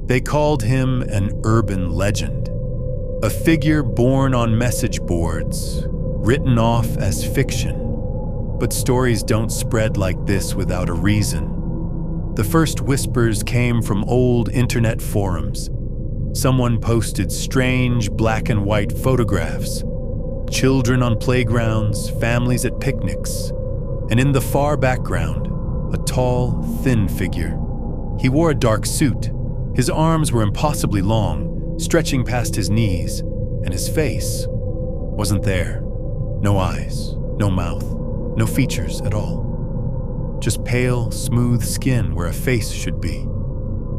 They called him an urban legend, a figure born on message boards, written off as fiction. But stories don't spread like this without a reason. The first whispers came from old internet forums. Someone posted strange black and white photographs, children on playgrounds, families at picnics, and in the far background, a tall, thin figure. He wore a dark suit. His arms were impossibly long, stretching past his knees, and his face wasn't there. No eyes, no mouth, no features at all. Just pale, smooth skin where a face should be.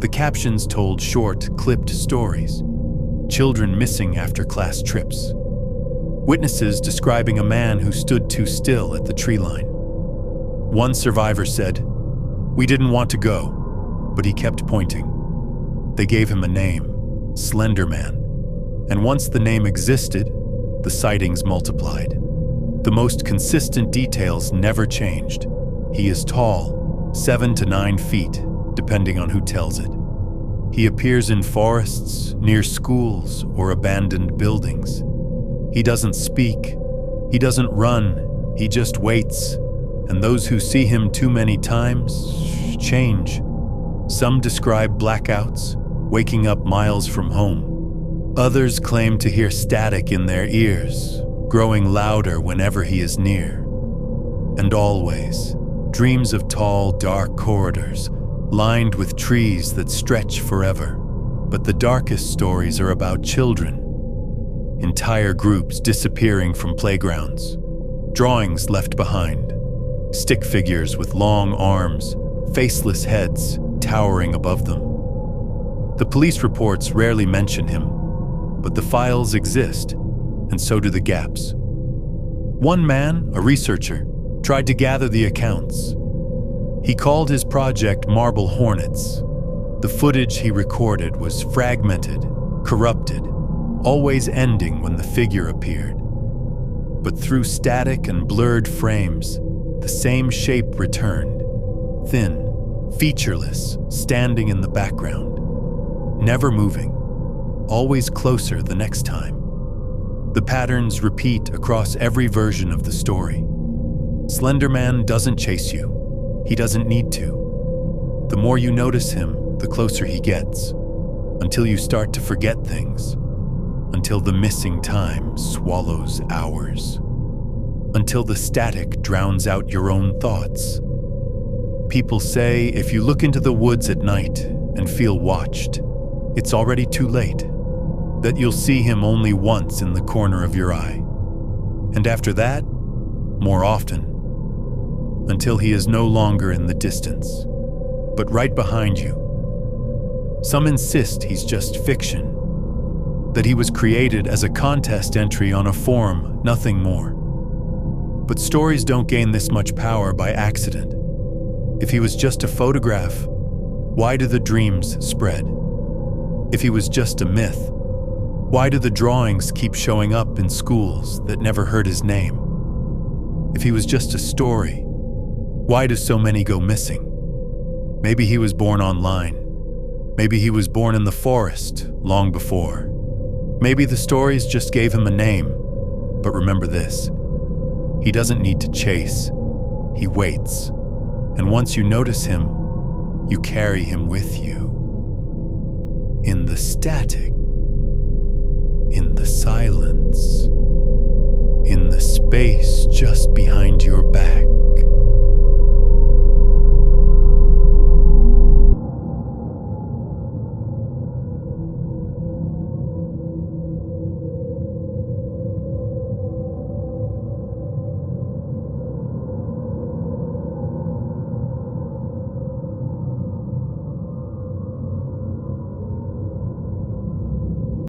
The captions told short, clipped stories. Children missing after class trips. Witnesses describing a man who stood too still at the tree line. One survivor said, "We didn't want to go, but he kept pointing." They gave him a name, Slenderman. And once the name existed, the sightings multiplied. The most consistent details never changed. He is tall, 7 to 9 feet, depending on who tells it. He appears in forests, near schools, or abandoned buildings. He doesn't speak, he doesn't run, he just waits. And those who see him too many times change. Some describe blackouts, waking up miles from home. Others claim to hear static in their ears, growing louder whenever he is near. And always, dreams of tall, dark corridors, lined with trees that stretch forever. But the darkest stories are about children. Entire groups disappearing from playgrounds. Drawings left behind. Stick figures with long arms, faceless heads towering above them. The police reports rarely mention him, but the files exist, and so do the gaps. One man, a researcher, tried to gather the accounts. He called his project Marble Hornets. The footage he recorded was fragmented, corrupted, always ending when the figure appeared. But through static and blurred frames, the same shape returned, thin, featureless, standing in the background. Never moving, always closer the next time. The patterns repeat across every version of the story. Slenderman doesn't chase you. He doesn't need to. The more you notice him, the closer he gets, until you start to forget things, until the missing time swallows hours, until the static drowns out your own thoughts. People say if you look into the woods at night and feel watched, it's already too late, that you'll see him only once in the corner of your eye. And after that, more often, until he is no longer in the distance, but right behind you. Some insist he's just fiction, that he was created as a contest entry on a forum, nothing more. But stories don't gain this much power by accident. If he was just a photograph, why do the dreams spread? If he was just a myth, why do the drawings keep showing up in schools that never heard his name? If he was just a story, why do so many go missing? Maybe he was born online. Maybe he was born in the forest long before. Maybe the stories just gave him a name. But remember this, he doesn't need to chase. He waits. And once you notice him, you carry him with you. In the static, in the silence, in the space